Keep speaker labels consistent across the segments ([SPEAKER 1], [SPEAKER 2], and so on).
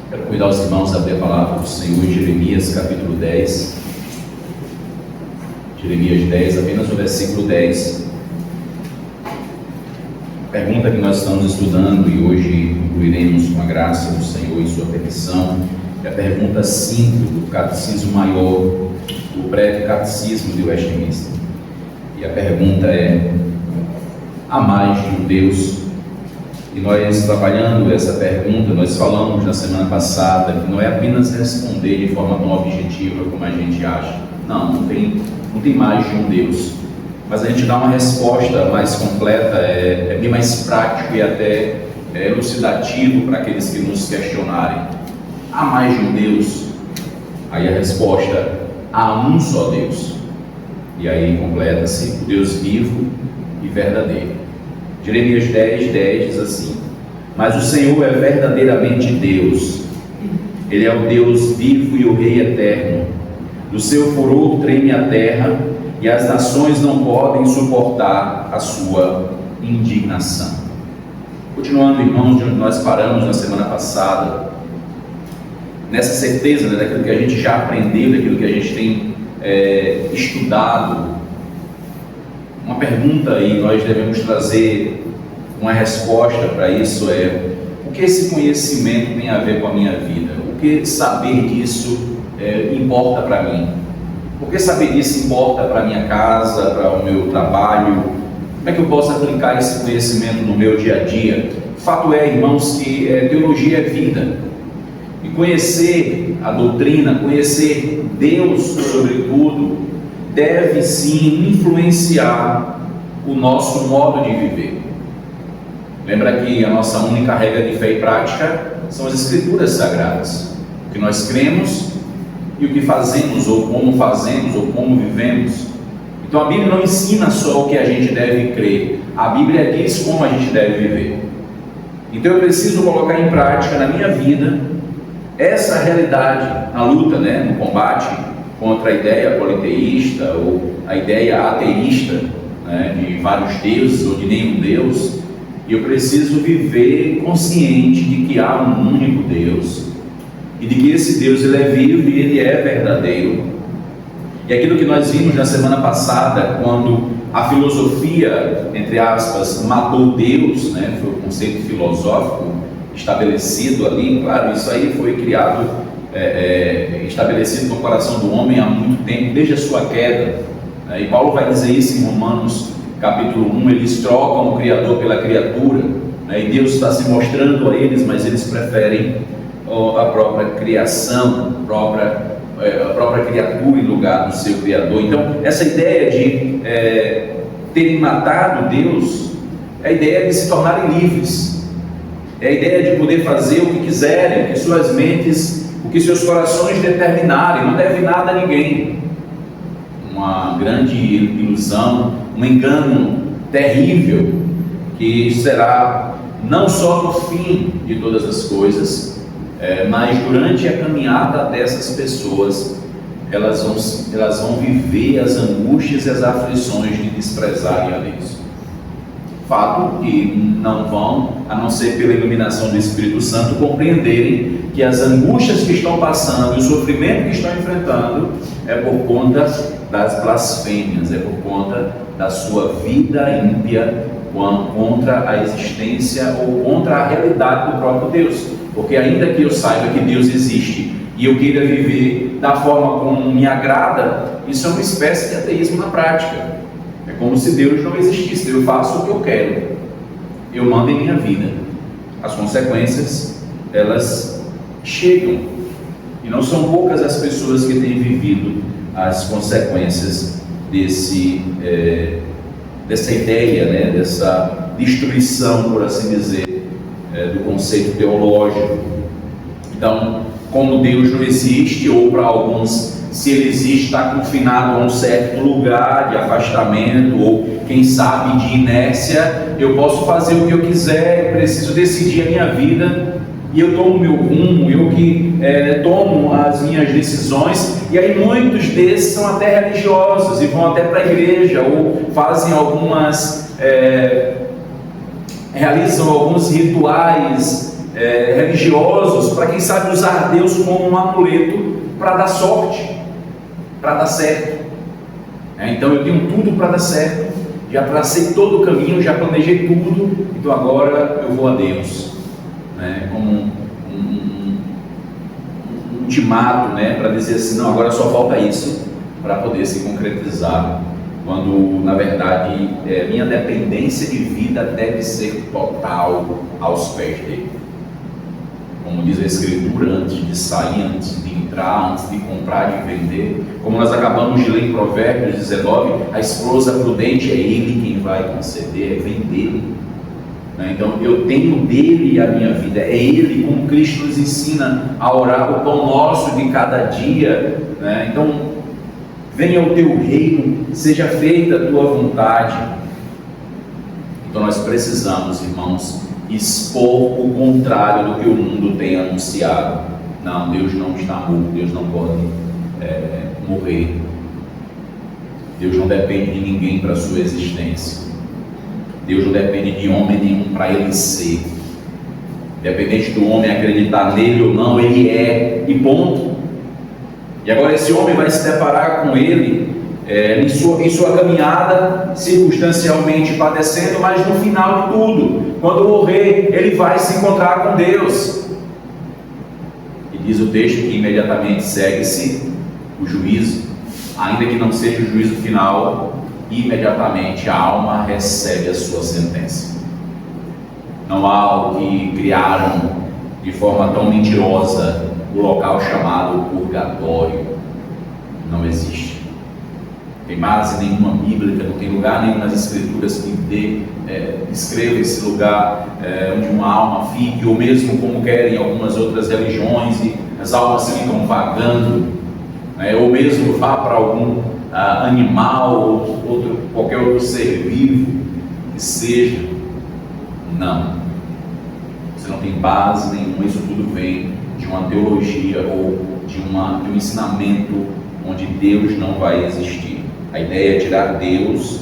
[SPEAKER 1] Quero convidar os irmãos a abrir a palavra do Senhor em Jeremias capítulo 10. Jeremias 10, apenas o versículo 10. A pergunta que nós estamos estudando e hoje concluiremos com a graça do Senhor e sua permissão é a pergunta 5 do Catecismo Maior, do Breve Catecismo de Westminster. E a pergunta é: há mais de um Deus? E nós, trabalhando essa pergunta, nós falamos na semana passada que não é apenas responder de forma tão objetiva como a gente acha. Não tem mais de um Deus. Mas a gente dá uma resposta mais completa, é bem mais prático e até elucidativo para aqueles que nos questionarem. Há mais de um Deus? Aí a resposta: há um só Deus. E aí completa-se: o Deus vivo e verdadeiro. Jeremias 10, 10 diz assim: mas o Senhor é verdadeiramente Deus. Ele é o Deus vivo e o Rei eterno. Do seu furor treme a terra, e as nações não podem suportar a sua indignação. Continuando, irmãos, de onde nós paramos na semana passada, nessa certeza, daquilo que a gente já aprendeu, daquilo que a gente tem estudado, uma pergunta aí nós devemos trazer uma resposta para isso: o que esse conhecimento tem a ver com a minha vida? O que saber disso importa para mim? O que saber disso importa para a minha casa, para o meu trabalho? Como é que eu posso aplicar esse conhecimento no meu dia a dia? O fato é, irmãos, que teologia é vida. E conhecer a doutrina, conhecer Deus sobretudo, deve sim influenciar o nosso modo de viver. Lembra que a nossa única regra de fé e prática são as Escrituras Sagradas. O que nós cremos e o que fazemos, ou como vivemos. Então a Bíblia não ensina só o que a gente deve crer, a Bíblia diz como a gente deve viver. Então eu preciso colocar em prática na minha vida essa realidade, na luta, no combate contra a ideia politeísta ou a ideia ateísta, de vários deuses ou de nenhum Deus. E eu preciso viver consciente de que há um único Deus e de que esse Deus ele é vivo e ele é verdadeiro. E aquilo que nós vimos na semana passada, quando a filosofia, entre aspas, matou Deus, foi o conceito filosófico estabelecido ali. Claro, isso aí foi criado, estabelecido no coração do homem há muito tempo, desde a sua queda. E Paulo vai dizer isso em Romanos capítulo 1, eles trocam o Criador pela criatura, e Deus está se mostrando a eles, mas eles preferem a própria criação, a própria criatura em lugar do seu Criador. Então, essa ideia de terem matado Deus é a ideia de se tornarem livres, é a ideia de poder fazer o que quiserem, o que suas mentes, o que seus corações determinarem, não deve nada a ninguém. Uma grande ilusão, um engano terrível, que será não só no fim de todas as coisas, mas durante a caminhada dessas pessoas, elas vão viver as angústias e as aflições de desprezarem a Deus. Fato que não vão, a não ser pela iluminação do Espírito Santo, compreenderem que as angústias que estão passando e o sofrimento que estão enfrentando é por conta das blasfêmias, é por conta da sua vida ímpia contra a existência ou contra a realidade do próprio Deus. Porque ainda que eu saiba que Deus existe e eu queira viver da forma como me agrada, isso é uma espécie de ateísmo na prática. É como se Deus não existisse. Eu faço o que eu quero, eu mando em minha vida. As consequências, elas chegam, e não são poucas as pessoas que têm vivido as consequências dessa ideia, dessa destruição, por assim dizer, do conceito teológico. Então, como Deus não existe, ou para alguns, se ele existe, está confinado a um certo lugar de afastamento, ou quem sabe de inércia, eu posso fazer o que eu quiser, eu preciso decidir a minha vida, e eu tomo meu rumo, eu que tomo as minhas decisões. E aí muitos desses são até religiosos e vão até para a igreja, ou fazem realizam alguns rituais religiosos para, quem sabe, usar Deus como um amuleto para dar sorte, para dar certo. Então eu tenho tudo para dar certo, já tracei todo o caminho, já planejei tudo, então agora eu vou a Deus, como um ultimato, para dizer assim: não, agora só falta isso para poder se concretizar, quando na verdade minha dependência de vida deve ser total aos pés dele. Como diz a Escritura, antes de sair, antes de entrar, antes de comprar, de vender, como nós acabamos de ler em Provérbios 19, a esposa prudente é ele quem vai conceder, vem dele. Então eu tenho dele a minha vida, é ele, como Cristo nos ensina a orar o pão nosso de cada dia. Então, venha o teu reino, seja feita a tua vontade. Então nós precisamos, irmãos, expor o contrário do que o mundo tem anunciado. Não, Deus não está morto, Deus não pode morrer, Deus não depende de ninguém para a sua existência, Deus não depende de homem nenhum para ele ser. Independente do homem acreditar nele ou não, ele é, e ponto. E agora esse homem vai se deparar com ele em sua caminhada, circunstancialmente padecendo, mas no final de tudo, quando morrer, ele vai se encontrar com Deus. E diz o texto que imediatamente segue-se o juízo, ainda que não seja o juízo final, imediatamente a alma recebe a sua sentença. Não há o que criaram de forma tão mentirosa o local chamado purgatório. Não existe. Não tem base nenhuma bíblica, não tem lugar nenhum nas Escrituras que descreva esse lugar onde uma alma fique, ou mesmo como querem algumas outras religiões, e as almas ficam vagando, ou mesmo vá para algum animal ou qualquer outro ser vivo que seja. Não, você não tem base nenhuma. Isso tudo vem de uma teologia ou de um ensinamento onde Deus não vai existir. A ideia é tirar Deus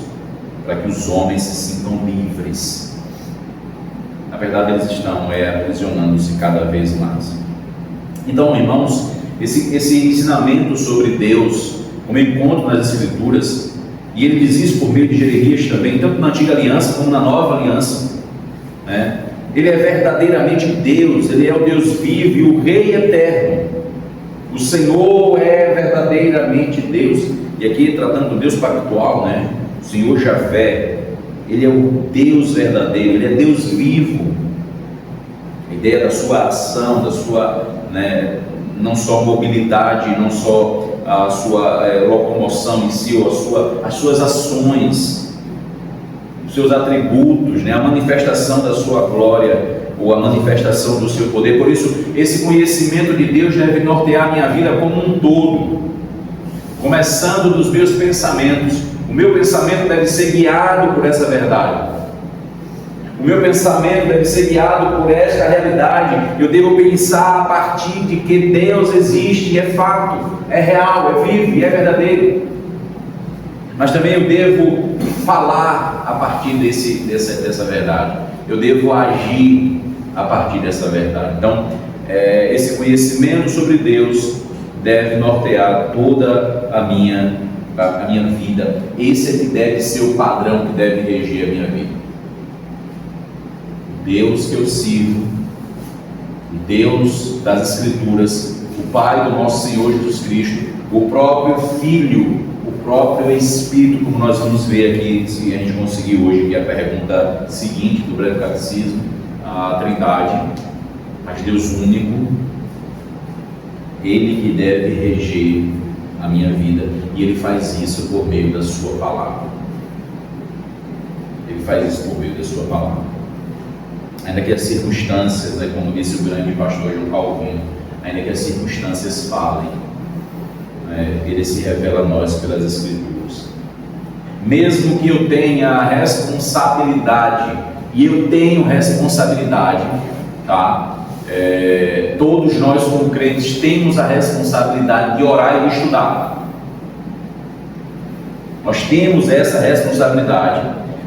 [SPEAKER 1] para que os homens se sintam livres. Na verdade, eles estão aprisionando-se cada vez mais. Então, irmãos, esse ensinamento sobre Deus, como eu encontro nas Escrituras, e ele diz isso por meio de Jeremias também, tanto na Antiga Aliança como na Nova Aliança, ele é verdadeiramente Deus, ele é o Deus vivo e o Rei eterno. O Senhor é verdadeiramente Deus. E aqui tratando do Deus pactual, o Senhor Javé, ele é o Deus verdadeiro, ele é Deus vivo. A ideia da sua ação, da sua, não só mobilidade, não só a sua locomoção em si, ou as suas ações, os seus atributos, a manifestação da sua glória, ou a manifestação do seu poder. Por isso, esse conhecimento de Deus deve nortear a minha vida como um todo, começando dos meus pensamentos. O meu pensamento deve ser guiado por essa verdade. O meu pensamento deve ser guiado por esta realidade. Eu devo pensar a partir de que Deus existe, é fato, é real, é vivo e é verdadeiro. Mas também eu devo falar a partir dessa verdade. Eu devo agir a partir dessa verdade. Então, esse conhecimento sobre Deus deve nortear toda a minha vida. Esse é que deve ser o padrão que deve reger a minha vida. O Deus que eu sirvo, o Deus das Escrituras, o Pai do nosso Senhor Jesus Cristo, o próprio Filho, o próprio Espírito, como nós vamos ver aqui, se a gente conseguir hoje, que é a pergunta seguinte do breve catecismo, a Trindade, mas Deus único, Ele que deve reger a minha vida, e Ele faz isso por meio da sua palavra. Ele faz isso por meio da sua palavra. Ainda que as circunstâncias, como disse o grande pastor João Calvino, ainda que as circunstâncias falem, Ele se revela a nós pelas Escrituras. Mesmo que eu tenha a responsabilidade, e eu tenho responsabilidade, todos nós como crentes temos a responsabilidade de orar e de estudar. Nós temos essa responsabilidade,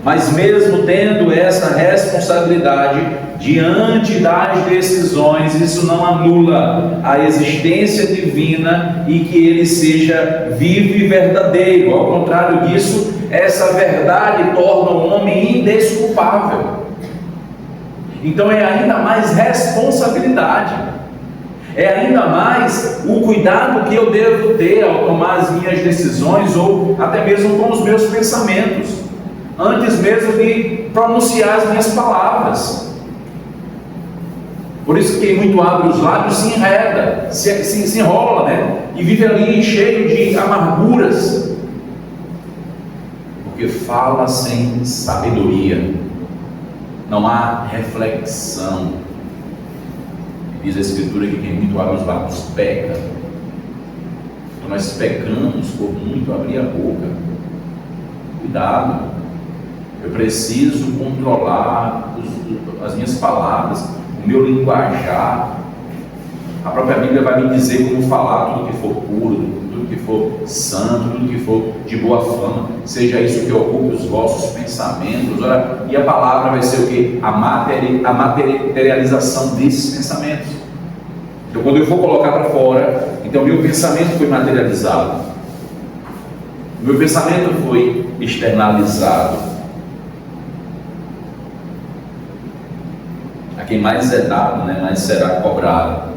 [SPEAKER 1] Mas mesmo tendo essa responsabilidade diante das decisões, isso não anula a existência divina e que ele seja vivo e verdadeiro. Ao contrário disso, essa verdade torna o homem indesculpável. Então é ainda mais responsabilidade, é ainda mais o cuidado que eu devo ter ao tomar as minhas decisões, ou até mesmo com os meus pensamentos, antes mesmo de pronunciar as minhas palavras. Por isso que quem muito abre os lábios se enreda, se enrola, né? E vive ali cheio de amarguras, porque fala sem sabedoria. Não há reflexão. Diz a Escritura que quem muito abre os lábios peca. Então nós pecamos por muito abrir a boca. Cuidado. Eu preciso controlar as minhas palavras, o meu linguajar. A própria Bíblia vai me dizer como falar tudo que for puro, tudo que for santo, tudo que for de boa fama, seja isso que ocupe os vossos pensamentos. Ora, e a palavra vai ser o quê? A materialização desses pensamentos. Então, quando eu for colocar para fora, então meu pensamento foi materializado, meu pensamento foi externalizado. A quem mais é dado, né, mais será cobrado.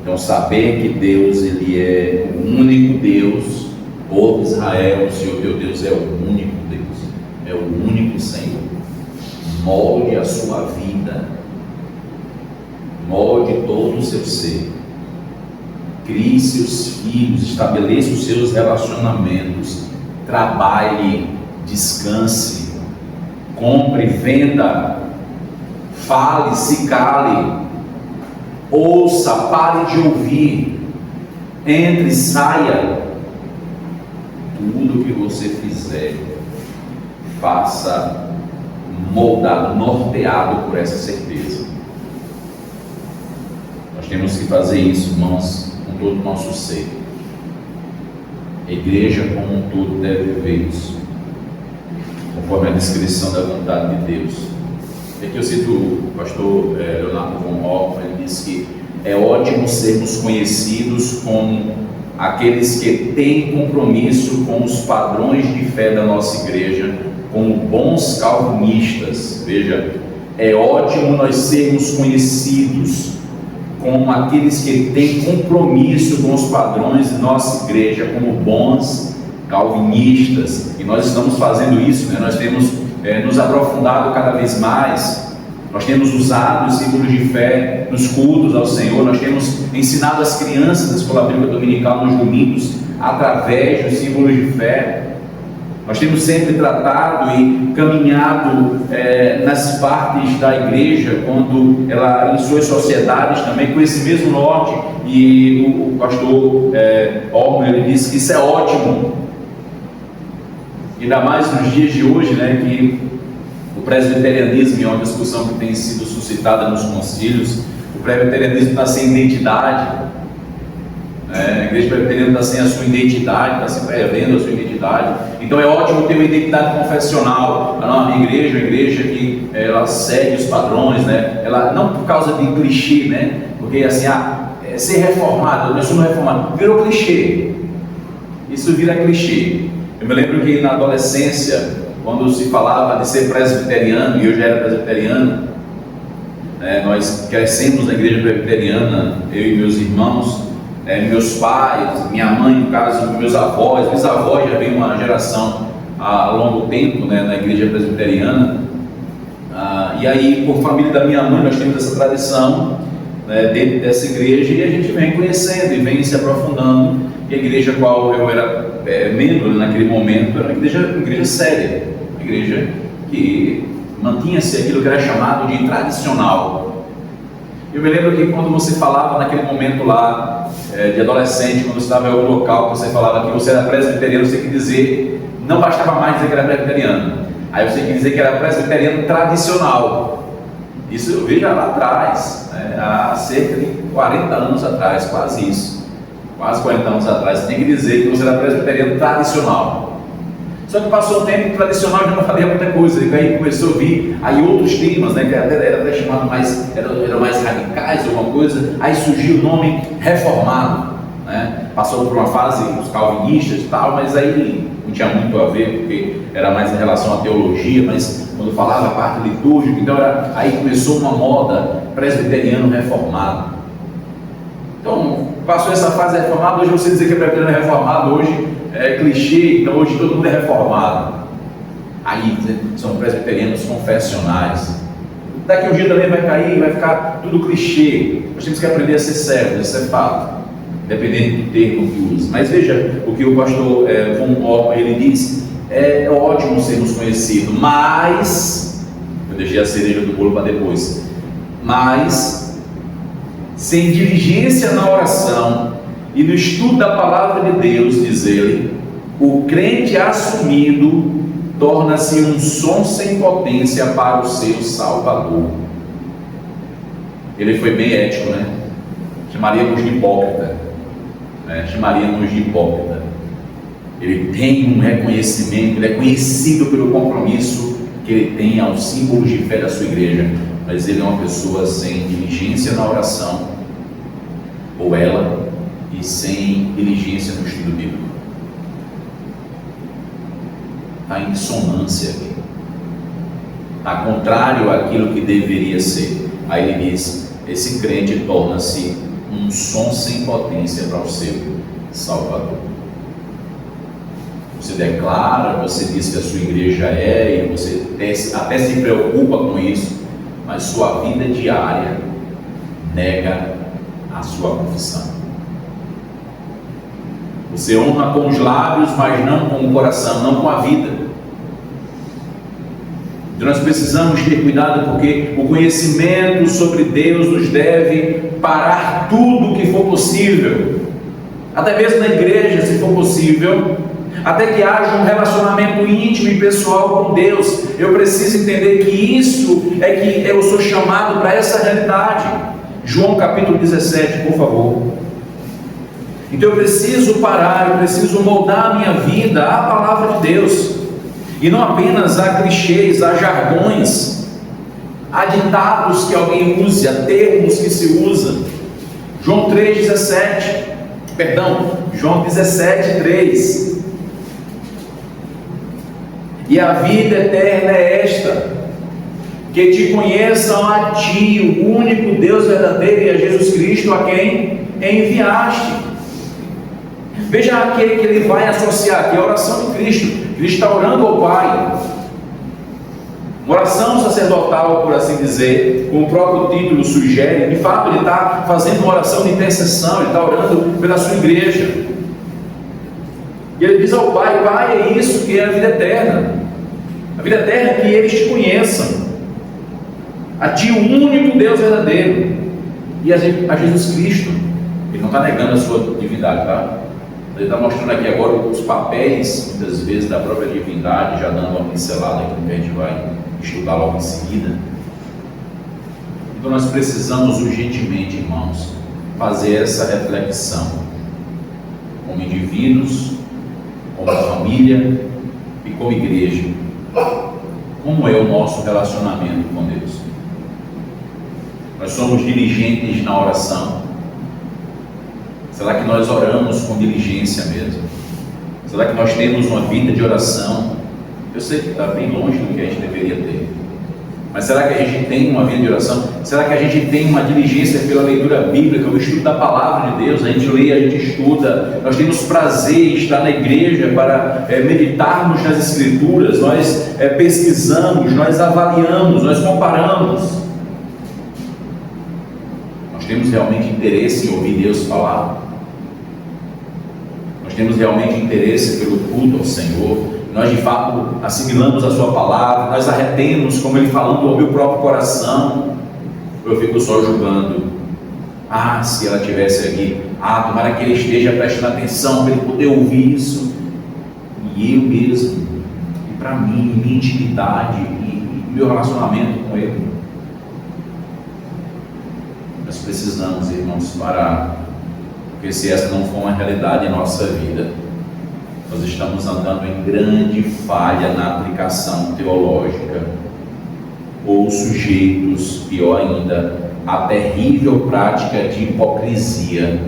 [SPEAKER 1] Então, saber que Deus, Ele é o único Deus, povo de Israel, o Senhor teu Deus é o único Deus, é o único Senhor. Molde a sua vida, molde todo o seu ser, crie seus filhos, estabeleça os seus relacionamentos, trabalhe, descanse, compre, venda, fale, se cale, ouça, pare de ouvir, entre, saia. Tudo que você fizer, faça moldado, norteado por essa certeza. Nós temos que fazer isso, irmãos, com todo o nosso ser. A igreja como um todo deve viver isso, conforme a descrição da vontade de Deus. Aqui eu cito o pastor Leonardo von Hoffmann. Ele diz que é ótimo sermos conhecidos como aqueles que têm compromisso com os padrões de fé da nossa igreja, como bons calvinistas. Veja, é ótimo nós sermos conhecidos como aqueles que têm compromisso com os padrões de nossa igreja, como bons calvinistas. E nós estamos fazendo isso, né? Nós temos nos aprofundado cada vez mais. Nós temos usado os símbolos de fé nos cultos ao Senhor. Nós temos ensinado as crianças da escola bíblica dominical nos domingos através dos símbolos de fé. Nós temos sempre tratado e caminhado nas partes da igreja, quando ela, em suas sociedades também, com esse mesmo norte. E o pastor Orman, ele disse que isso é ótimo. Ainda mais nos dias de hoje, né, que o presbiterianismo é uma discussão que tem sido suscitada nos concílios. O presbiterianismo está sem identidade, a igreja presbiteriana está sem a sua identidade, está se prevendo a sua identidade. Então é ótimo ter uma identidade confessional. A minha igreja é uma igreja que ela segue os padrões, né? Ela, não por causa de clichê, né? Porque assim, ser reformado, nós somos reformados, virou clichê. Isso vira clichê. Eu me lembro que na adolescência, quando se falava de ser presbiteriano, e eu já era presbiteriano, nós crescemos na igreja presbiteriana, eu e meus irmãos, meus pais, minha mãe, no caso, meus avós, bisavós, já vem uma geração há longo tempo, né, na igreja presbiteriana. E aí, por família da minha mãe, nós temos essa tradição, né, dentro dessa igreja, e a gente vem conhecendo e vem se aprofundando. E a igreja a qual eu era membro naquele momento era uma igreja séria, uma igreja que mantinha-se aquilo que era chamado de tradicional. Eu me lembro que quando você falava naquele momento lá, de adolescente, quando você estava em algum local, você falava que você era presbiteriano, você tinha que dizer, não bastava mais dizer que era presbiteriano, aí você tinha que dizer que era presbiteriano tradicional. Isso eu vejo lá atrás, há cerca de 40 anos atrás, quase isso. Quase 40 anos atrás, você tem que dizer que você era presbiteriano tradicional. Só Só que passou um tempo tradicional, já não fazia muita coisa, e aí começou a vir aí outros temas, né, que era até chamado mais, eram mais radicais, alguma coisa, aí surgiu o nome reformado, né? Passou por uma fase os calvinistas e tal, mas aí não tinha muito a ver, porque era mais em relação à teologia, mas quando falava a parte litúrgica, então aí começou uma moda presbiteriano reformado. Então, passou essa fase reformada, hoje você dizer que é presbiteriano reformado, hoje é clichê, então hoje todo mundo é reformado. Aí são presbiterianos confessionais. Daqui um dia também vai cair, vai ficar tudo clichê. Nós temos que aprender a ser sérios, isso é fato, dependendo do termo que usa. Mas veja o que o pastor von Ortmann, ele diz: é ótimo sermos conhecidos, mas, eu deixei a cereja do bolo para depois, mas sem diligência na oração e no estudo da palavra de Deus, diz ele, o crente assumido torna-se um som sem potência para o seu Salvador. Ele foi bem ético, né? Chamaríamos de hipócrita, né? Chamaríamos de hipócrita. Ele tem um reconhecimento, ele é conhecido pelo compromisso que ele tem aos símbolos de fé da sua igreja, mas ele é uma pessoa sem diligência na oração, ou ela, e sem diligência no estudo bíblico. Está em dissonância aqui, está contrário àquilo que deveria ser. Aí ele diz: esse crente torna-se um som sem potência para o seu Salvador. Você declara, você diz que a sua igreja e você até se preocupa com isso, mas sua vida diária nega a sua confissão. Você honra com os lábios, mas não com o coração, não com a vida. Então nós precisamos ter cuidado, porque o conhecimento sobre Deus nos deve parar tudo o que for possível, até mesmo na igreja, se for possível, até que haja um relacionamento íntimo e pessoal com Deus. Eu preciso entender que isso é que eu sou chamado para essa realidade. João capítulo 17, por favor. Então eu preciso parar, eu preciso moldar a minha vida à palavra de Deus, e não apenas a clichês, a jargões, a ditados que alguém use, a termos que se usa. João 17, 3. E a vida eterna é esta, que te conheçam a ti, o único Deus verdadeiro, e a Jesus Cristo, a quem enviaste. Veja aquele que ele vai associar aqui, a oração de Cristo. Cristo está orando ao Pai, uma oração sacerdotal, por assim dizer, como o próprio título sugere. De fato, ele está fazendo uma oração de intercessão, ele está orando pela sua igreja. E ele diz ao Pai: Pai, é isso que é a vida eterna. A vida eterna é que eles te conheçam, a ti, o único Deus verdadeiro, e a Jesus Cristo. Ele não está negando a sua divindade, tá? Ele está mostrando aqui agora os papéis, muitas vezes, da própria divindade, já dando uma pincelada aqui que a gente vai estudar logo em seguida. Então nós precisamos urgentemente, irmãos, fazer essa reflexão como indivíduos, como família e como igreja. Como é o nosso relacionamento com Deus? Nós somos diligentes na oração? Será que nós oramos com diligência mesmo? Será que nós temos uma vida de oração? Eu sei que está bem longe do que a gente deveria ter, mas será que a gente tem uma vida de oração? Será que a gente tem uma diligência pela leitura bíblica, o estudo da palavra de Deus? A gente lê, a gente estuda, nós temos prazer em estar na igreja para meditarmos nas escrituras, nós pesquisamos, nós avaliamos, nós comparamos. Nós temos realmente interesse em ouvir Deus falar? Nós temos realmente interesse pelo culto ao Senhor? Nós de fato assimilamos a sua palavra, nós a retemos como ele falando ao meu próprio coração? Eu fico só julgando: se ela estivesse aqui, tomara que ele esteja prestando atenção para ele poder ouvir isso. E eu mesmo, e para mim, minha intimidade e meu relacionamento com ele. Nós precisamos, irmãos, parar, porque se essa não for uma realidade em nossa vida, nós estamos andando em grande falha na aplicação teológica, ou sujeitos, pior ainda, à terrível prática de hipocrisia.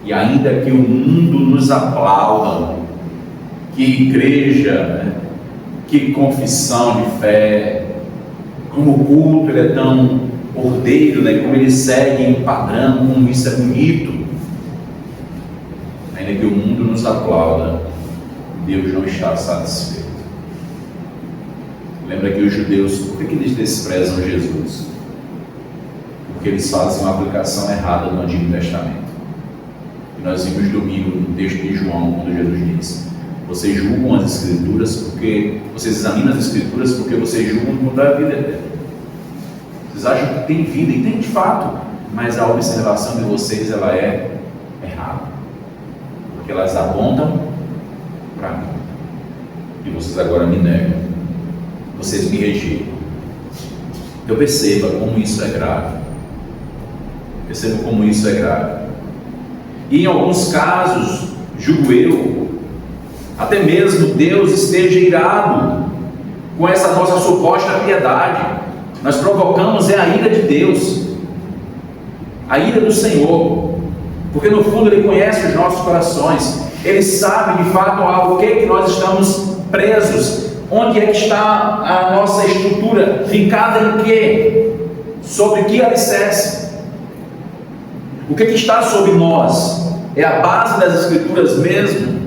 [SPEAKER 1] E ainda que o mundo nos aplauda, que igreja, que confissão de fé, como o culto ele é tão ordeiro, como ele segue em padrão, como isso é bonito. Ainda que o mundo nos aplauda, Deus não está satisfeito. Lembra que os judeus, por que eles desprezam Jesus? Porque eles fazem uma aplicação errada do Antigo Testamento. E nós vimos domingo no texto de João, quando Jesus disse: vocês julgam as Escrituras porque vocês examinam as Escrituras porque vocês julgam encontrar a vida eterna. Vocês acham que tem vida, e tem de fato, mas a observação de vocês ela é errada, porque elas apontam para mim, e vocês agora me negam, vocês me rejeitam. Então perceba como isso é grave. Perceba como isso é grave. E em alguns casos, julgo eu, até mesmo Deus esteja irado com essa nossa suposta piedade. Nós provocamos a ira de Deus, a ira do Senhor, porque no fundo Ele conhece os nossos corações. Ele sabe de fato ao que nós estamos presos, onde é que está a nossa estrutura, fincada em quê? Sobre que alicerce? O que está sobre nós? É a base das Escrituras mesmo?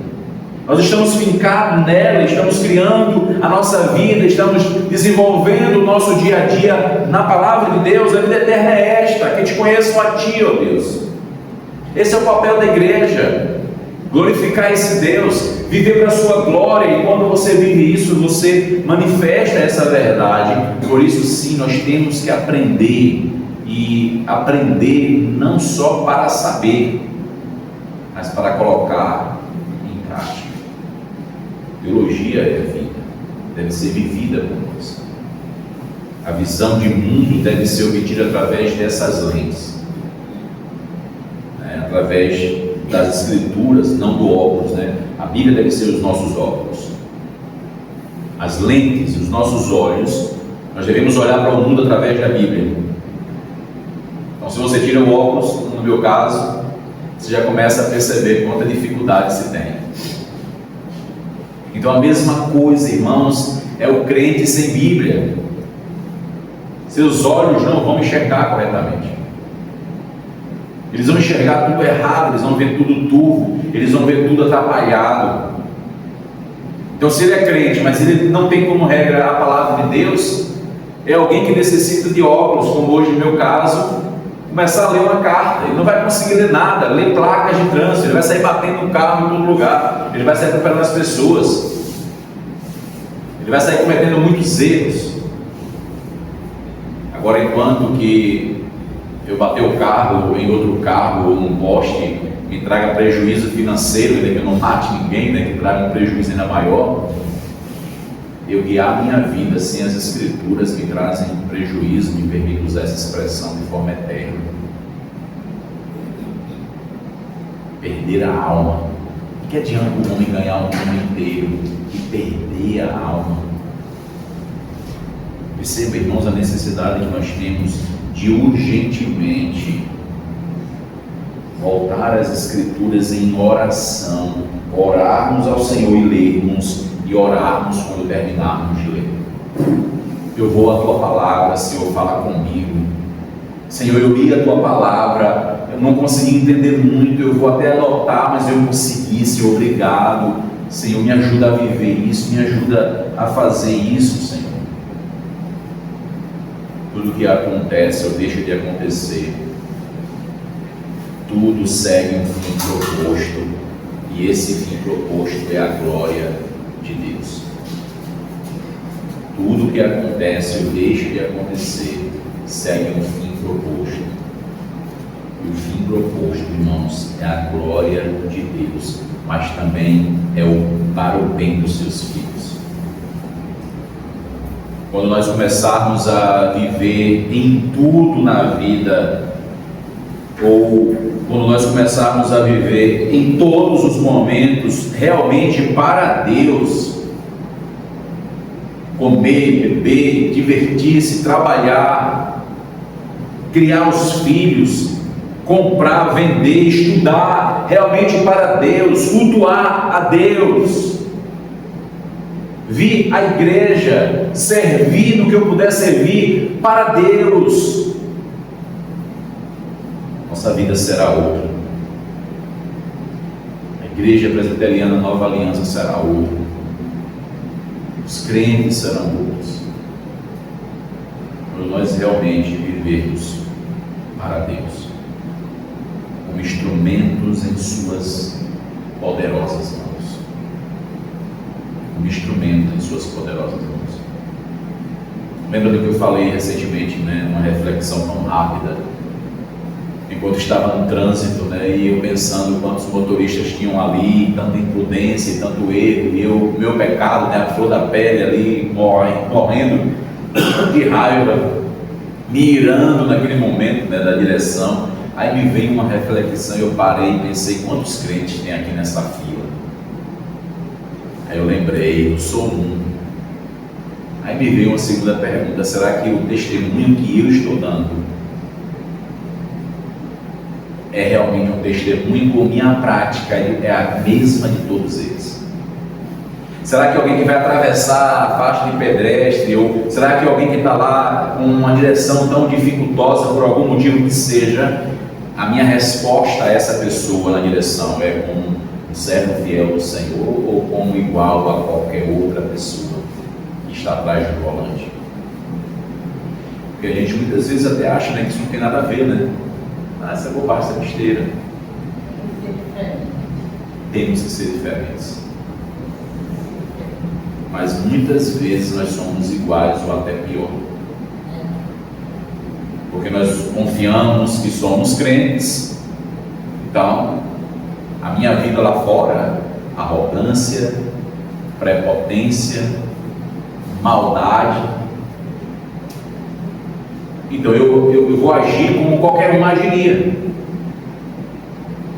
[SPEAKER 1] Nós estamos fincados nela, estamos criando a nossa vida, estamos desenvolvendo o nosso dia a dia na palavra de Deus. A vida eterna é esta, que te conheço a Ti, ó Deus. Esse é o papel da igreja, glorificar esse Deus, viver para a sua glória, e quando você vive isso, você manifesta essa verdade. Por isso sim, nós temos que aprender, e aprender não só para saber, mas para colocar em prática. Teologia é vida, deve ser vivida por nós. A visão de mundo deve ser obtida através dessas lentes, através das Escrituras, não do óculos, A Bíblia deve ser os nossos óculos, as lentes, os nossos olhos. Nós devemos olhar para o mundo através da Bíblia. Então, se você tira o óculos, no meu caso, você já começa a perceber quanta dificuldade se tem. Então a mesma coisa, irmãos, é o crente sem Bíblia. Seus olhos não vão enxergar corretamente. Eles vão enxergar tudo errado, eles vão ver tudo turvo, eles vão ver tudo atrapalhado. Então, se ele é crente, mas ele não tem como regra a palavra de Deus, é alguém que necessita de óculos, como hoje no meu caso, começar a ler uma carta. Ele não vai conseguir ler nada, ler placas de trânsito, ele vai sair batendo no carro em todo lugar, ele vai sair atropelando as pessoas, ele vai sair cometendo muitos erros. Agora, enquanto que eu bater o carro em outro carro ou num poste me traga prejuízo financeiro, ainda que eu não mate ninguém, que traga um prejuízo ainda maior, eu guiar a minha vida sem as Escrituras me trazem prejuízo, me permito usar essa expressão de forma eterna. Perder a alma. O que adianta o homem ganhar o mundo inteiro e perder a alma? Perceba, irmãos, a necessidade que nós temos de urgentemente voltar às Escrituras em oração, orarmos ao Senhor e lermos, e orarmos quando terminarmos de ler. Eu vou à Tua Palavra, Senhor, fala comigo. Senhor, eu li a Tua Palavra, eu não consegui entender muito, eu vou até anotar, mas eu consegui, Senhor, obrigado. Senhor, me ajuda a viver isso, me ajuda a fazer isso, Senhor. Tudo que acontece ou deixa de acontecer, tudo segue um fim proposto, e esse fim proposto é a glória de Deus. Tudo que acontece ou deixa de acontecer segue um fim proposto, e o fim proposto, irmãos, é a glória de Deus, mas também é para o bem dos seus filhos. Quando nós começarmos a viver em tudo na vida ou quando nós começarmos a viver em todos os momentos realmente para Deus, comer, beber, divertir-se, trabalhar, criar os filhos, comprar, vender, estudar, realmente para Deus, cultuar a Deus, vir à igreja, servir no que eu puder servir para Deus, nossa vida será outra. A igreja presbiteriana Nova Aliança será outra. Os crentes serão outros. Quando nós realmente vivermos para Deus, como instrumentos em suas poderosas mãos. Como instrumento em suas poderosas mãos. Lembra do que eu falei recentemente, numa reflexão tão rápida, enquanto estava no trânsito, e eu pensando quantos motoristas tinham ali, tanta imprudência e tanto erro, e eu, meu pecado, a flor da pele ali, morrendo de raiva, me irando naquele momento, da direção. Aí me veio uma reflexão, eu parei e pensei, quantos crentes tem aqui nessa fila? Aí eu lembrei, eu sou um. Aí me veio uma segunda pergunta, será que o testemunho que eu estou dando é realmente um testemunho ou minha prática é a mesma de todos eles? Será que alguém que vai atravessar a faixa de pedestre, ou será que alguém que está lá com uma direção tão dificultosa por algum motivo que seja, a minha resposta a essa pessoa na direção é como um servo fiel do Senhor ou como igual a qualquer outra pessoa que está atrás do volante? Porque a gente muitas vezes até acha que isso não tem nada a ver, essa é bobagem, essa é besteira. Temos que ser diferentes. Mas muitas vezes nós somos iguais ou até pior. Porque nós confiamos que somos crentes. Então, a minha vida lá fora, arrogância, prepotência, maldade. Então eu vou agir como qualquer um agiria.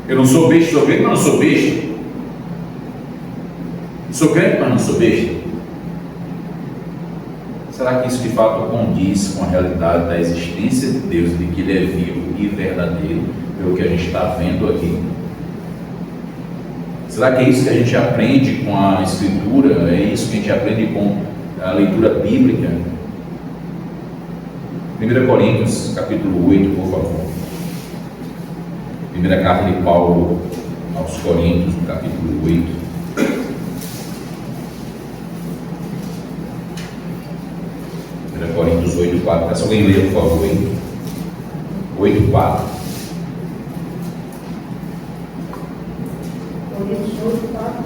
[SPEAKER 1] Eu não sou besta, sou crente, mas não sou besta. Sou crente, mas não sou besta. Será que isso de fato condiz com a realidade da existência de Deus, de que Ele é vivo e verdadeiro, pelo que a gente está vendo aqui? Será que é isso que a gente aprende com a Escritura? É isso que a gente aprende com a leitura bíblica? 1 Coríntios, capítulo 8, por favor. Primeira carta de Paulo aos Coríntios, no capítulo 8. Coríntios 8:4. Peço alguém ler, por favor, 8:4.
[SPEAKER 2] Coríntios 8:4.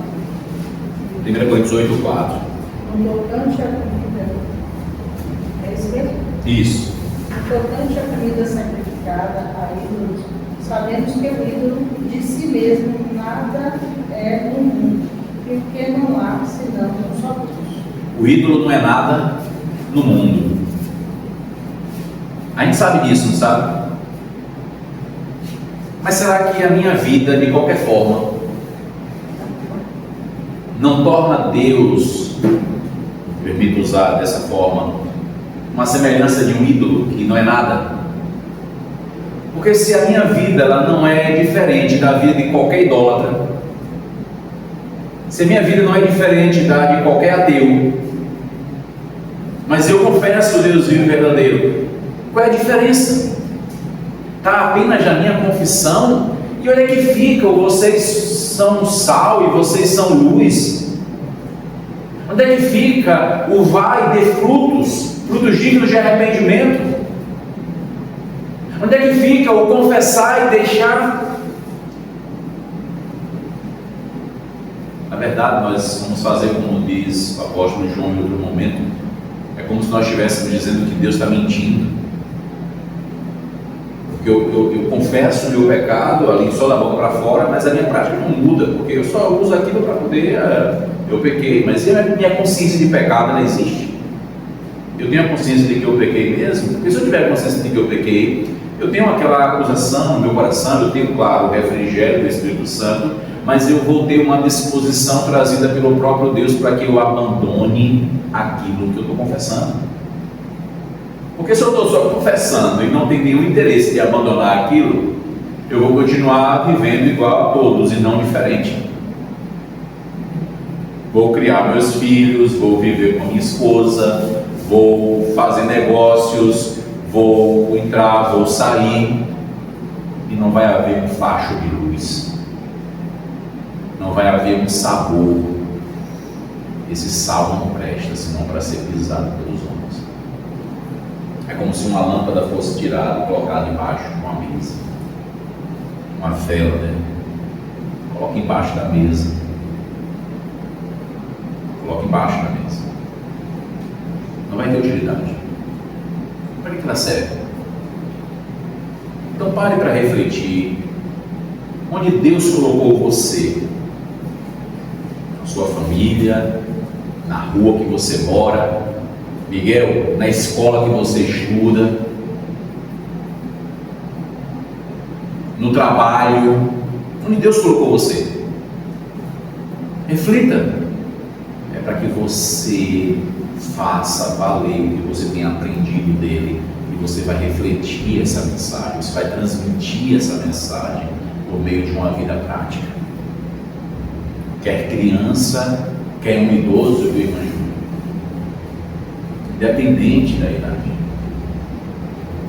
[SPEAKER 1] 1 Coríntios 8:4.
[SPEAKER 2] No tocante à comida, é isso mesmo?
[SPEAKER 1] Isso.
[SPEAKER 2] No tocante à comida sacrificada a ídolos, sabemos que o ídolo de si mesmo nada é no mundo, porque não há senão um só Deus.
[SPEAKER 1] O ídolo não é nada no mundo. A gente sabe disso, não sabe? Mas será que a minha vida, de qualquer forma, não torna Deus, permito usar dessa forma, uma semelhança de um ídolo que não é nada? Porque se a minha vida ela não é diferente da vida de qualquer idólatra, se a minha vida não é diferente da de qualquer ateu, mas eu confesso o Deus vivo e verdadeiro, qual é a diferença? Está apenas na minha confissão? E olha que fica, vocês são sal e vocês são luz. Onde é que fica o vai de frutos dignos de arrependimento? Onde é que fica o confessar e deixar? Na verdade, nós vamos fazer como diz o apóstolo João em outro momento. É como se nós estivéssemos dizendo que Deus está mentindo. Porque eu confesso o meu pecado ali só da boca para fora, mas a minha prática não muda, porque eu só uso aquilo para poder, eu pequei, mas e a minha consciência de pecado, ela existe? Eu tenho a consciência de que eu pequei mesmo? Porque se eu tiver a consciência de que eu pequei, eu tenho aquela acusação no meu coração, eu tenho, claro, o refrigério do Espírito Santo, mas eu vou ter uma disposição trazida pelo próprio Deus para que eu abandone aquilo que eu estou confessando. Porque se eu estou só confessando e não tenho nenhum interesse de abandonar aquilo, eu vou continuar vivendo igual a todos e não diferente. Vou criar meus filhos, vou viver com minha esposa, vou fazer negócios, vou entrar, vou sair, e não vai haver um facho de luz, não vai haver um sabor. Esse sal não presta senão para ser pisado pelos homens. É como se uma lâmpada fosse tirada e colocada embaixo de uma mesa, uma vela, né? Coloca embaixo da mesa, coloca embaixo da mesa, não vai ter utilidade. Para que ela serve? Então pare para refletir onde Deus colocou você, na sua família, na rua que você mora, Miguel, na escola que você estuda, no trabalho, onde Deus colocou você. Reflita. É para que você faça valer o que você tem aprendido dele, e você vai refletir essa mensagem, você vai transmitir essa mensagem por meio de uma vida prática. Quer criança, quer um idoso, viu, irmã Júlia? Independente da idade,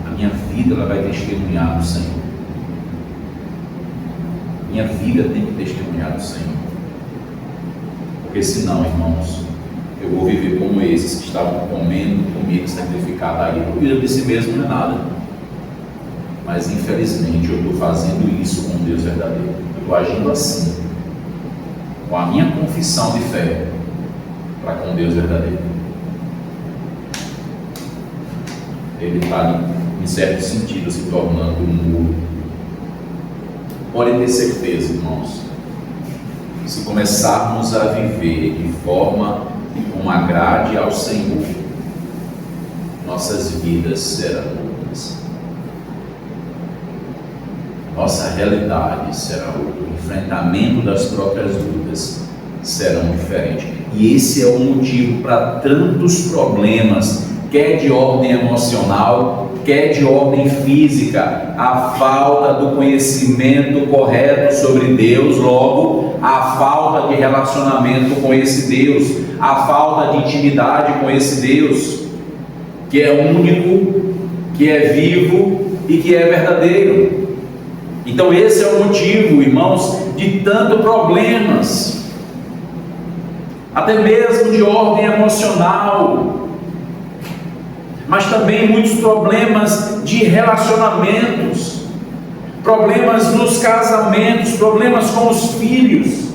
[SPEAKER 1] a minha vida ela vai testemunhar do Senhor. Minha vida tem que testemunhar do Senhor. Porque senão, irmãos, eu vou viver como esses que estavam comendo comida sacrificada a ídolo. Vida de si mesmo não é nada. Mas infelizmente eu estou fazendo isso com Deus verdadeiro. Eu estou agindo assim, com a minha confissão de fé para com Deus verdadeiro. Ele está, em certo sentido, se tornando um muro. Podem ter certeza, irmãos, se começarmos a viver de forma como agrade ao Senhor, nossas vidas serão outras. Nossa realidade será outra. O enfrentamento das próprias lutas serão diferentes. E esse é o motivo para tantos problemas, quer de ordem emocional, quer de ordem física. A falta do conhecimento correto sobre Deus, logo a falta de relacionamento com esse Deus, a falta de intimidade com esse Deus, que é único, que é vivo e que é verdadeiro. Então esse é o motivo, irmãos, de tantos problemas, até mesmo de ordem emocional, mas também muitos problemas de relacionamentos, problemas nos casamentos, problemas com os filhos,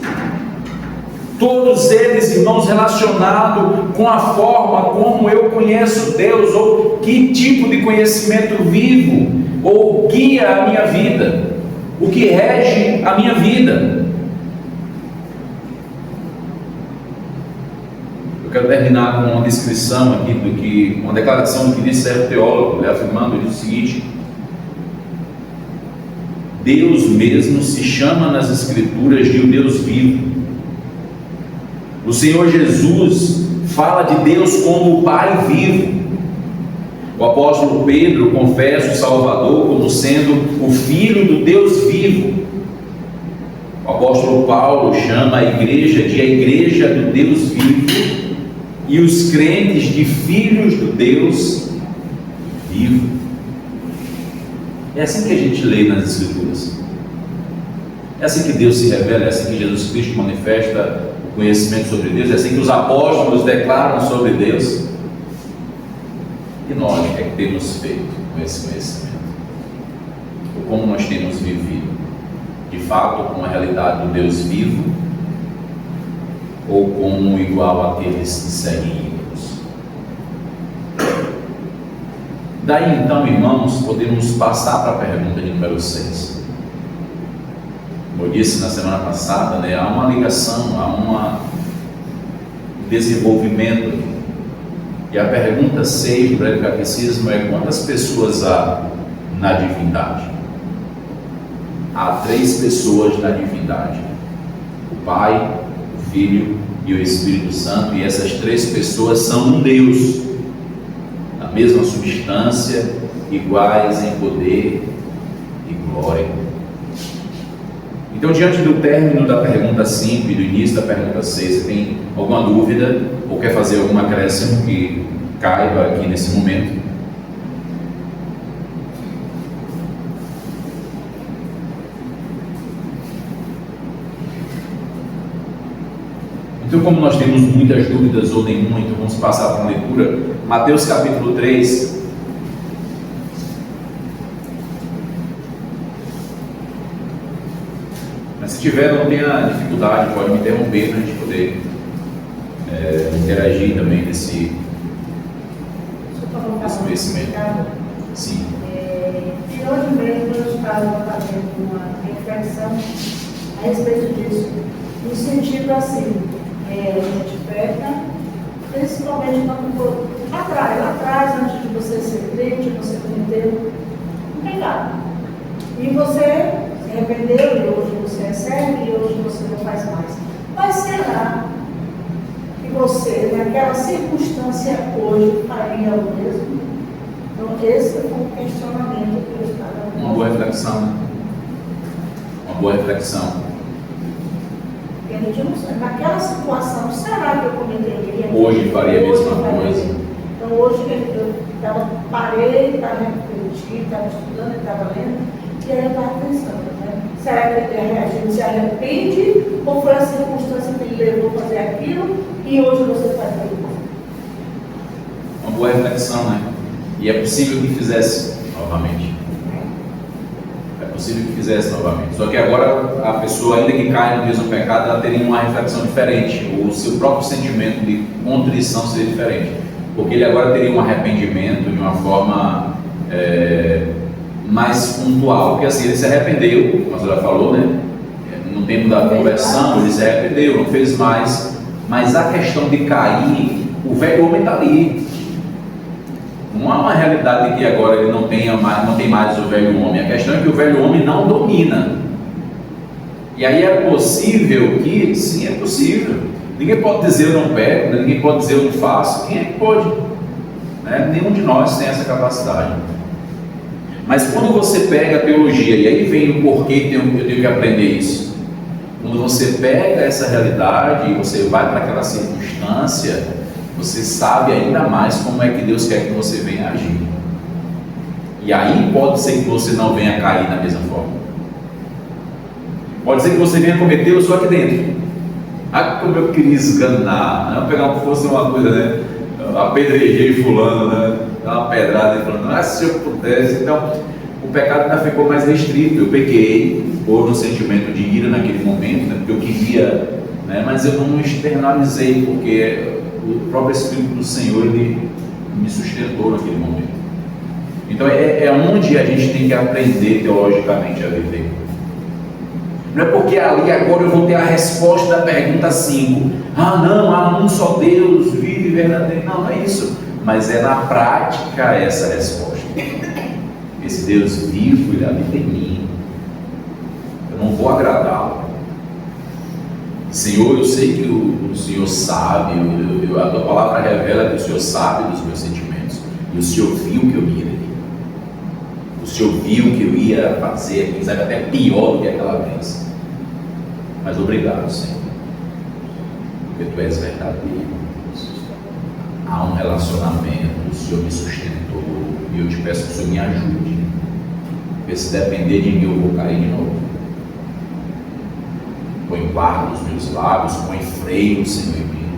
[SPEAKER 1] todos eles, irmãos, relacionados com a forma como eu conheço Deus, ou que tipo de conhecimento vivo, ou guia a minha vida, o que rege a minha vida. Eu quero terminar com uma descrição aqui uma declaração do que disse certo teólogo, ele afirmando, ele diz o seguinte: Deus mesmo se chama nas Escrituras de o Deus vivo. O Senhor Jesus fala de Deus como o Pai vivo. O apóstolo Pedro confessa o Salvador como sendo o Filho do Deus vivo. O apóstolo Paulo chama a igreja de a igreja do Deus vivo e os crentes de filhos do Deus vivo. É assim que a gente lê nas Escrituras. É assim que Deus se revela, é assim que Jesus Cristo manifesta o conhecimento sobre Deus, é assim que os apóstolos declaram sobre Deus. E nós, o que é que temos feito com esse conhecimento? Ou como nós temos vivido? De fato, com a realidade do Deus vivo? Ou como igual àqueles que seguem ídolos? Daí então, irmãos, podemos passar para a pergunta de número 6. Como eu disse na semana passada, há uma ligação, há um desenvolvimento. E a pergunta 6 do breve catecismo é: quantas pessoas há na divindade? Há 3 pessoas na divindade: o Pai, o Filho e o Espírito Santo, e essas 3 pessoas são um Deus, a mesma substância, iguais em poder e glória. Então, diante do término da pergunta 5 e do início da pergunta 6, você tem alguma dúvida ou quer fazer algum acréscimo que caiba aqui nesse momento? Então, como nós temos muitas dúvidas ou nenhuma, então vamos passar para a leitura. Mateus capítulo 3. Mas se tiver, não tenha dificuldade, pode me interromper para a gente poder interagir também nesse conhecimento. Sim.
[SPEAKER 2] E hoje mesmo eu estava fazendo uma reflexão a respeito disso, no sentido assim, a gente peca, principalmente quando for lá atrás, antes de você ser crente, você cometeu um pecado. E você se arrependeu, e hoje você recebe, e hoje você não faz mais. Mas será que você, naquela circunstância hoje, faria o mesmo? Então, esse foi um questionamento que eu estava fazendo.
[SPEAKER 1] Uma boa reflexão, né? Uma boa reflexão.
[SPEAKER 2] Porque a gente não sabe, naquela situação, será que eu cometeria?
[SPEAKER 1] Hoje faria a mesma coisa.
[SPEAKER 2] Então, hoje eu parei, estava refletindo, estava estudando, estava lendo, e aí eu estava pensando, né? Será que a gente se arrepende, ou foi a circunstância que ele levou a fazer aquilo, e hoje você faz aquilo?
[SPEAKER 1] Uma boa reflexão, né? E é possível que fizesse novamente. É possível que fizesse novamente. Só que agora a pessoa, ainda que caia no mesmo pecado, ela teria uma reflexão diferente. O seu próprio sentimento de contrição seria diferente. Porque ele agora teria um arrependimento de uma forma mais pontual. Porque assim, ele se arrependeu, como a senhora falou, né? No tempo da conversão, ele se arrependeu, não fez mais. Mas a questão de cair, o velho homem está ali. Não há uma realidade de que agora ele não tem mais o velho homem. A questão é que o velho homem não domina. E aí é possível que, sim, é possível. Ninguém pode dizer eu não peco, ninguém pode dizer eu não faço. Quem é que pode? Nenhum de nós tem essa capacidade. Mas quando você pega a teologia, e aí vem o porquê eu tenho que aprender isso. Quando você pega essa realidade e você vai para aquela circunstância, você sabe ainda mais como é que Deus quer que você venha agir. E aí pode ser que você não venha cair da mesma forma. Pode ser que você venha cometer o só aqui dentro. Ah, como eu queria esganar. Não pegar fosse uma coisa, né? Apedrejei fulano, né? Dar uma pedrada e falando, se eu pudesse. Então, o pecado ainda ficou mais restrito. Eu pequei, houve um sentimento de ira naquele momento, né? Porque eu queria, né? Mas eu não externalizei, porque o próprio Espírito do Senhor, ele me sustentou naquele momento. Então é onde a gente tem que aprender teologicamente a viver. Não é porque ali agora eu vou ter a resposta da pergunta 5. Não, há um só Deus, vive verdadeiro. Não é isso. Mas é na prática essa resposta. Esse Deus vivo, ele habita em mim. Eu não vou agradá-lo. Senhor, eu sei que o Senhor sabe, a tua palavra revela que o Senhor sabe dos meus sentimentos, e o Senhor viu que eu ia, o Senhor viu que eu ia fazer, quem sabe até pior do que aquela vez, mas obrigado, Senhor, porque tu és verdadeiro, há um relacionamento, o Senhor me sustentou, e eu te peço que o Senhor me ajude, porque se depender de mim eu vou cair de novo. Põe guarda nos meus lábios, põe freio, Senhor, em mim.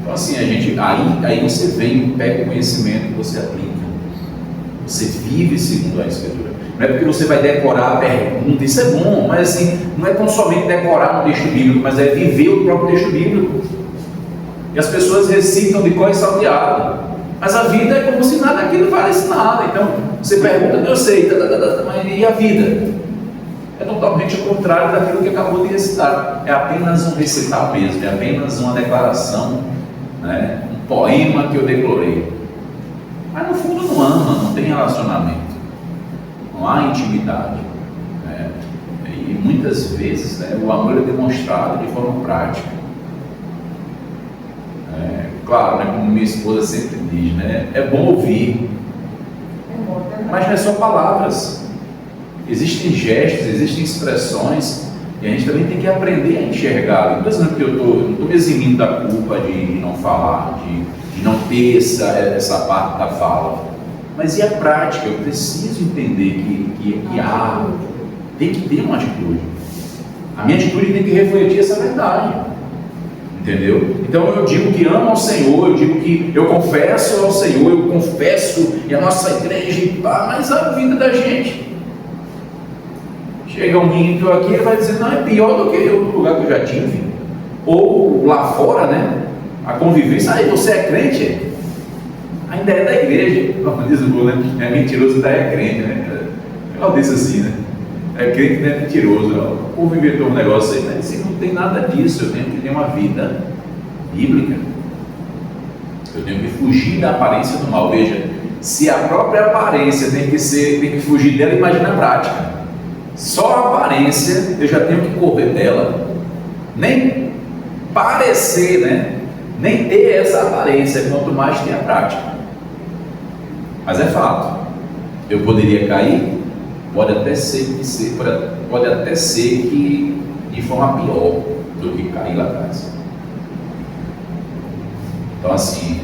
[SPEAKER 1] Então assim, aí você vem, pega o conhecimento e você aplica. Você vive segundo a Escritura. Não é porque você vai decorar a pergunta, isso é bom, mas assim, não é tão somente decorar um texto bíblico, mas é viver o próprio texto bíblico. E as pessoas recitam de cor e salteado, mas a vida é como se nada daquilo valesse nada. Então, você pergunta, eu sei, mas e a vida? É totalmente o contrário daquilo que acabou de recitar. É apenas um recital mesmo, é apenas uma declaração, né? poema que eu decorei. Mas no fundo não ama, não tem relacionamento, não há intimidade, né? E muitas vezes, né, o amor é demonstrado de forma prática. Claro, né, como minha esposa sempre diz, né, é bom ouvir, mas não é só palavras. Existem gestos, existem expressões, e a gente também tem que aprender a enxergar. Não estou dizendo que eu não estou me eximindo da culpa de não falar, de não ter essa parte da fala. Mas e a prática? Eu preciso entender que tem que ter uma atitude. A minha atitude tem que refletir essa verdade. Entendeu? Então eu digo que amo ao Senhor, eu digo que eu confesso ao Senhor, eu confesso e a nossa igreja e pá, mas a vida da gente. Chega um ímpio aqui e vai dizer, não, é pior do que o lugar que eu já tive. Ou lá fora, né? A convivência, aí você é crente? Ainda é da igreja. Como diz o Lula, né? É mentiroso, ainda é crente, né? Eu disse assim, né? É crente, não é mentiroso. O povo inventou um negócio aí, mas assim, não tem nada disso. Eu tenho que ter uma vida bíblica. Eu tenho que fugir da aparência do mal. Veja, se a própria aparência tem que fugir dela, imagina a prática. Só a aparência eu já tenho que correr dela. Nem parecer, né? Nem ter essa aparência, quanto mais tem a prática. Mas é fato. Eu poderia cair. Pode até ser que de forma pior do que cair lá atrás. Então assim,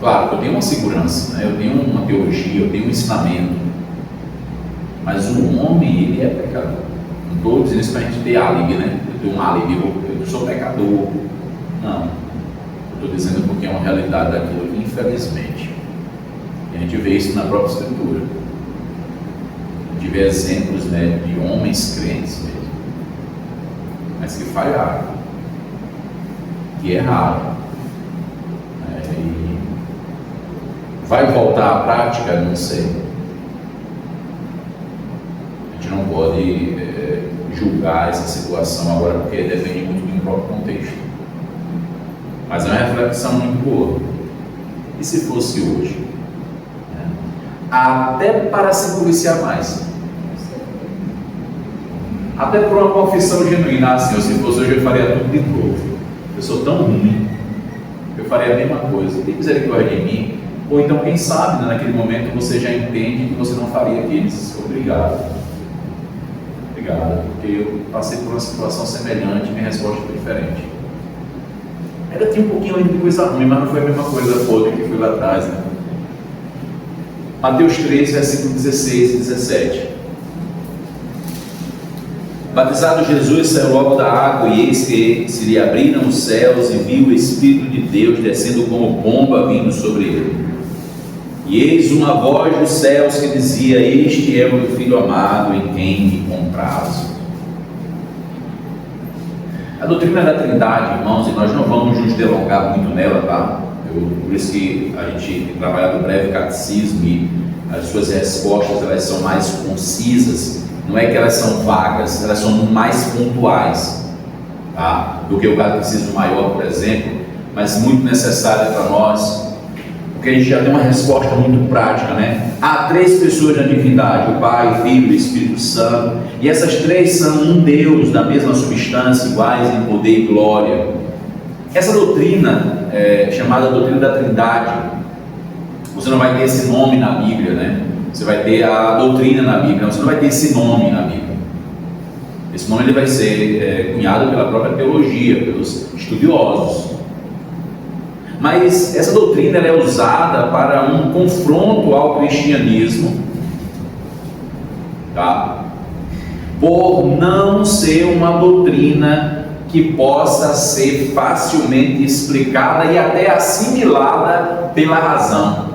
[SPEAKER 1] claro que eu tenho uma segurança, né? Eu tenho uma teologia, eu tenho um ensinamento, mas o homem, ele é pecador. Não estou dizendo isso para a gente ter álibi, né? Eu tenho um álibi, eu sou pecador. Não, eu estou dizendo porque é uma realidade daquilo que infelizmente a gente vê isso na própria Escritura. Tive exemplos, né, de homens crentes mesmo, mas que falharam, que erraram, e vai voltar à prática? Não sei. A gente não pode julgar essa situação agora, porque depende muito do próprio contexto, mas é uma reflexão muito boa. E se fosse hoje? Até para se policiar mais, até por uma confissão genuína, assim, se fosse hoje eu faria tudo de novo. Eu sou tão ruim, eu faria a mesma coisa. Tem misericórdia de mim? Ou então, quem sabe, né, naquele momento você já entende que você não faria aquilo. Obrigado, porque eu passei por uma situação semelhante e minha resposta foi diferente. Ainda tinha um pouquinho ainda de coisa ruim, mas não foi a mesma coisa podre que foi lá atrás, né? Mateus 3, versículo 16 e 17. Batizado Jesus saiu logo da água, e eis que se lhe abriram os céus, e viu o Espírito de Deus descendo como pomba vindo sobre ele. E eis uma voz dos céus que dizia: este é o meu Filho amado, em quem me comprazo. A doutrina da Trindade, irmãos, e nós não vamos nos delongar muito nela, tá? Por isso que a gente tem trabalhado o breve catecismo, e as suas respostas elas são mais concisas. Não é que elas são vagas, elas são mais pontuais, tá? Do que o catecismo maior, por exemplo, mas muito necessária para nós, porque a gente já tem uma resposta muito prática, né? Há três pessoas na divindade: o Pai, o Filho e o Espírito Santo, e essas três são um Deus da mesma substância, iguais em poder e glória. Essa doutrina, chamada doutrina da Trindade, você não vai ter esse nome na Bíblia, né? Você vai ter a doutrina na Bíblia, você não vai ter esse nome na Bíblia. Esse nome ele vai ser cunhado pela própria teologia, pelos estudiosos. Mas essa doutrina ela é usada para um confronto ao cristianismo, tá? Por não ser uma doutrina que possa ser facilmente explicada e até assimilada pela razão.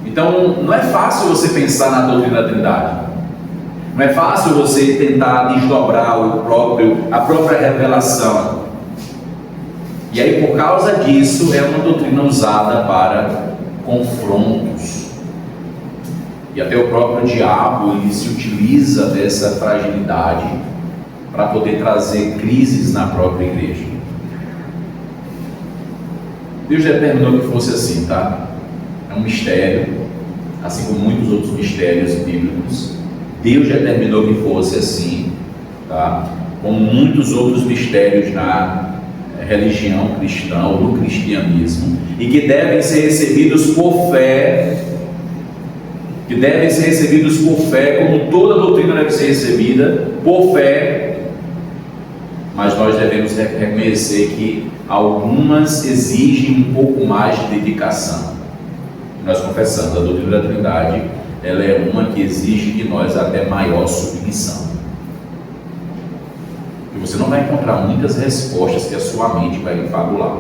[SPEAKER 1] Então, não é fácil você pensar na doutrina da Trindade. Não é fácil você tentar desdobrar a própria revelação. E aí, por causa disso, é uma doutrina usada para confrontos. E até o próprio diabo, ele se utiliza dessa fragilidade para poder trazer crises na própria igreja. Deus determinou que fosse assim, tá? É um mistério, assim como muitos outros mistérios bíblicos. Deus determinou que fosse assim, tá? Como muitos outros mistérios na religião cristã ou no cristianismo, e que devem ser recebidos por fé, como toda doutrina deve ser recebida por fé, mas nós devemos reconhecer que algumas exigem um pouco mais de dedicação. Nós confessamos, a doutrina da Trindade, ela é uma que exige de nós até maior submissão. E você não vai encontrar muitas respostas que a sua mente vai fabular.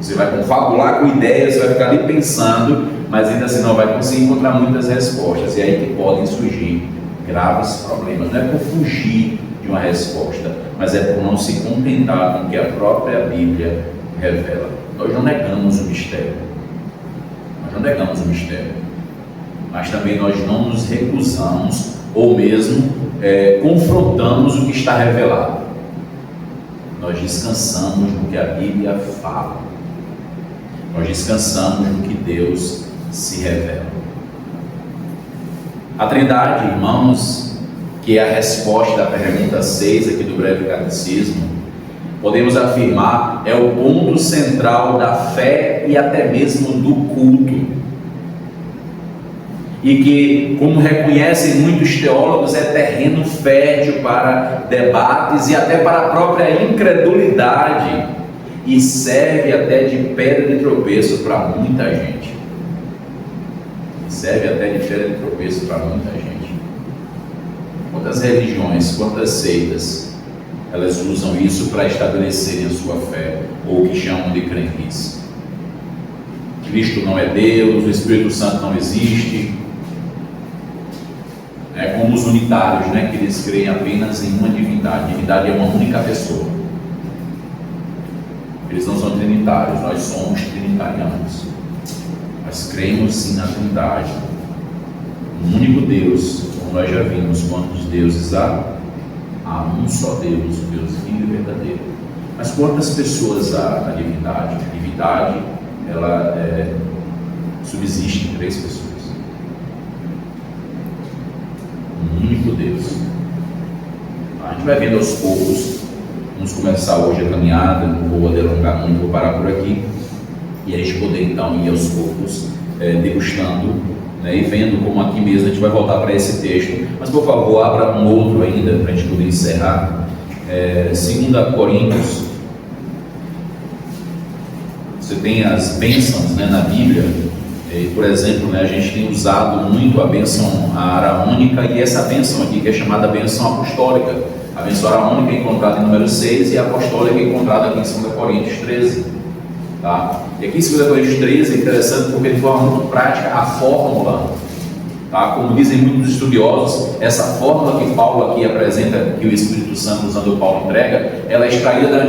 [SPEAKER 1] Você vai confabular com ideias, vai ficar ali pensando, mas ainda assim não vai conseguir encontrar muitas respostas. E aí que podem surgir graves problemas. Não é por fugir de uma resposta, mas é por não se contentar com o que a própria Bíblia revela. Nós não negamos o mistério. Mas também nós não nos recusamos ou mesmo confrontamos o que está revelado. Nós descansamos no que a Bíblia fala. Nós descansamos no que Deus se revela. A Trindade, irmãos, que é a resposta da pergunta 6 aqui do breve catecismo, podemos afirmar, é o ponto central da fé e até mesmo do culto. E que, como reconhecem muitos teólogos, é terreno fértil para debates e até para a própria incredulidade, e serve até de pedra de tropeço para muita gente. Quantas religiões, quantas seitas, elas usam isso para estabelecerem a sua fé, ou o que chamam de crendice. Cristo não é Deus, o Espírito Santo não existe. É como os unitários, né, que eles creem apenas em uma divindade. A divindade é uma única pessoa. Eles não são trinitários, nós somos trinitarianos. Nós cremos sim na Trindade, um único Deus, como nós já vimos quantos deuses há. Há um só Deus, o Deus vivo e verdadeiro. Mas quantas pessoas há na divindade? A divindade, ela subsiste em 3 pessoas. Um único Deus. A gente vai vendo aos poucos. Vamos começar hoje a caminhada, não vou delongar muito, vou parar por aqui, e a gente poder então ir aos poucos degustando, né, e vendo como aqui mesmo a gente vai voltar para esse texto. Mas por favor, abra um outro ainda para a gente poder encerrar. 2 Coríntios. Você tem as bênçãos, né, na Bíblia. Por exemplo, né, a gente tem usado muito a bênção araônica e essa bênção aqui que é chamada bênção apostólica. A bênção araônica é encontrada em número 6 e a apostólica é encontrada aqui em 2 Coríntios 13. Tá? E aqui em 2 Coríntios 13 é interessante porque de forma muito prática a fórmula, tá? Como dizem muitos estudiosos, essa fórmula que Paulo aqui apresenta, que o Espírito Santo usando o Paulo entrega, ela é extraída da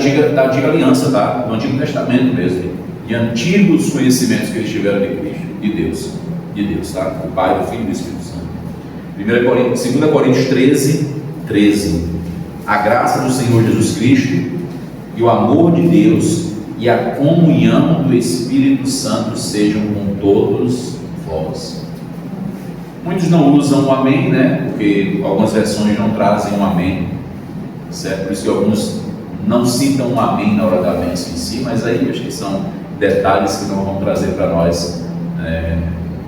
[SPEAKER 1] antiga aliança, tá? Do Antigo Testamento mesmo, de antigos conhecimentos que eles tiveram de Cristo, de Deus, tá? O Pai, do Filho e do Espírito Santo. 2 Coríntios 13. A graça do Senhor Jesus Cristo e o amor de Deus e a comunhão do Espírito Santo sejam com todos vós. Muitos não usam o amém, né? Porque algumas versões não trazem um amém, certo? Por isso que alguns não citam um amém na hora da bênção em si, mas aí acho que são detalhes que não vão trazer para nós,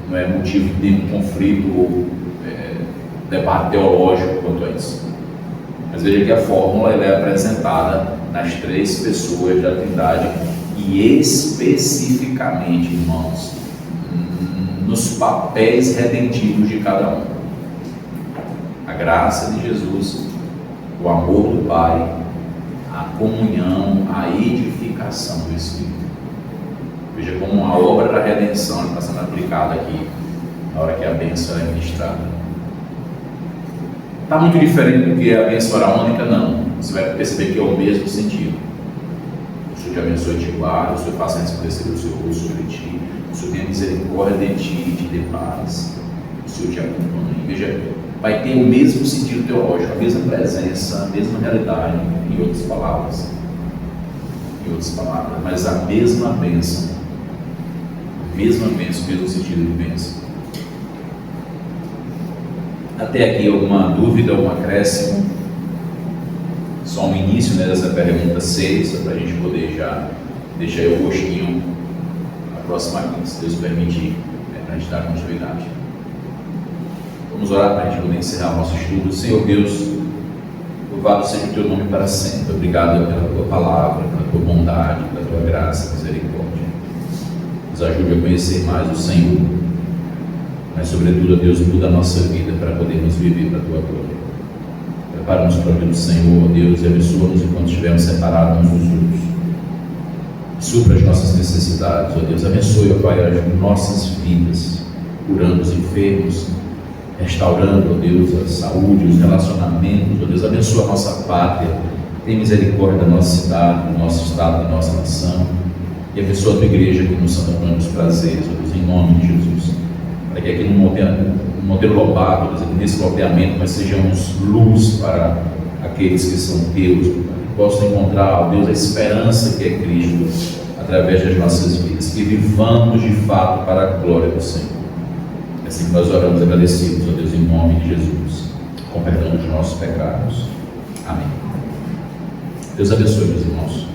[SPEAKER 1] não é motivo de nenhum conflito ou debate teológico quanto a isso. Mas veja que a fórmula ela é apresentada nas 3 pessoas da Trindade e especificamente, irmãos, nos papéis redentivos de cada um. A graça de Jesus, o amor do Pai, a comunhão, a edificação do Espírito. Veja como a obra da redenção está sendo aplicada aqui na hora que a bênção é ministrada. Está muito diferente do que a bênção araônica? Não. Você vai perceber que é o mesmo sentido. O Senhor te abençoe e te guarde, o Senhor faça resplandecer o seu rosto sobre ti, o Senhor tenha misericórdia de ti e te dê paz, o Senhor te acompanhe. Veja, vai ter o mesmo sentido teológico, a mesma presença, a mesma realidade, em outras palavras. em outras palavras, mas a mesma bênção, mesmo sentido de bênção. Até aqui alguma dúvida, algum acréscimo? Só um início, né, dessa pergunta 6, para a gente poder já deixar aí o gostinho na próxima quinta, se Deus permitir, para a gente dar continuidade. Vamos orar para a gente poder encerrar o nosso estudo. Senhor Deus, louvado seja o teu nome para sempre. Obrigado pela tua palavra, pela tua bondade, pela tua graça, misericórdia. Nos ajude a conhecer mais o Senhor, mas sobretudo, Deus, muda a nossa vida para podermos viver para a tua glória. Prepara-nos para o dia do Senhor, Deus, e abençoa-nos enquanto estivermos separados uns dos outros. Supra as nossas necessidades, ó Deus. Abençoe, ó Pai, as nossas vidas, curando os enfermos, restaurando, ó Deus, a saúde, os relacionamentos, ó Deus. Abençoa a nossa pátria. Tem misericórdia da nossa cidade, do nosso estado, da nossa nação. E abençoa a tua igreja aqui no Santo Antônio dos Prazeres, ó Deus, em nome de Jesus. Para que aqui no Monteiro Lobato, Deus, aqui nesse loteamento, nós sejamos luz para aqueles que são teus, para que possam encontrar, ó Deus, a esperança que é Cristo através das nossas vidas, que vivamos de fato para a glória do Senhor. É assim que nós oramos agradecidos, ó Deus, em nome de Jesus, com perdão dos nossos pecados. Amém. Deus abençoe, meus irmãos.